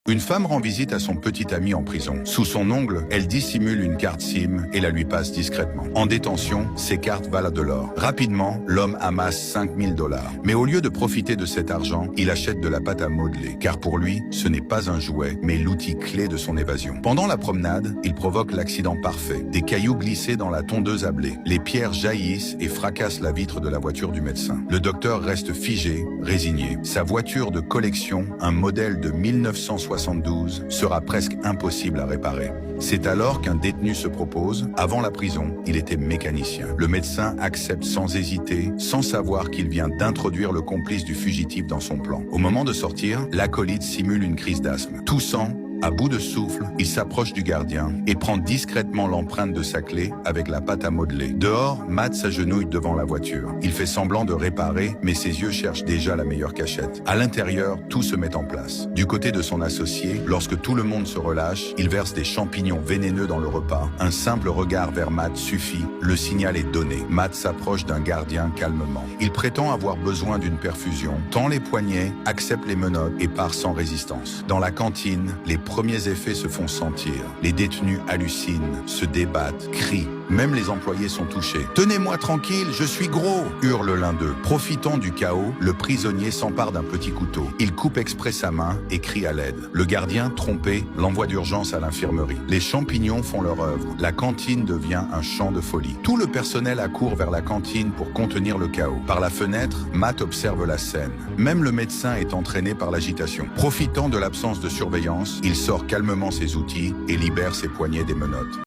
Une femme rend visite à son petit ami en prison. Sous son ongle, elle dissimule une carte SIM et la lui passe discrètement. En détention, ces cartes valent de l'or. Rapidement, l'homme amasse 5000 $. Mais au lieu de profiter de cet argent, il achète de la pâte à modeler. Car pour lui, ce n'est pas un jouet, mais l'outil clé de son évasion. Pendant la promenade, il provoque l'accident parfait. Des cailloux glissés dans la tondeuse à blé. Les pierres jaillissent et fracassent la vitre de la voiture du médecin. Le docteur reste figé, résigné. Sa voiture de collection, un modèle de 1972, sera presque impossible à réparer. C'est alors qu'un détenu se propose. Avant la prison, il était mécanicien. Le médecin accepte sans hésiter, sans savoir qu'il vient d'introduire le complice du fugitif dans son plan. Au moment de sortir, l'acolyte simule une crise d'asthme. Toussant, à bout de souffle, il s'approche du gardien et prend discrètement l'empreinte de sa clé avec la pâte à modeler. Dehors, Matt s'agenouille devant la voiture. Il fait semblant de réparer, mais ses yeux cherchent déjà la meilleure cachette. À l'intérieur, tout se met en place. Du côté de son associé, lorsque tout le monde se relâche, il verse des champignons vénéneux dans le repas. Un simple regard vers Matt suffit, le signal est donné. Matt s'approche d'un gardien calmement. Il prétend avoir besoin d'une perfusion, tend les poignets, accepte les menottes et part sans résistance. Dans la cantine, les premiers effets se font sentir. Les détenus hallucinent, se débattent, crient. Même les employés sont touchés. « Tenez-moi tranquille, je suis gros !» hurle l'un d'eux. Profitant du chaos, le prisonnier s'empare d'un petit couteau. Il coupe exprès sa main et crie à l'aide. Le gardien, trompé, l'envoie d'urgence à l'infirmerie. Les champignons font leur œuvre. La cantine devient un champ de folie. Tout le personnel accourt vers la cantine pour contenir le chaos. Par la fenêtre, Matt observe la scène. Même le médecin est entraîné par l'agitation. Profitant de l'absence de surveillance, il sort calmement ses outils et libère ses poignets des menottes.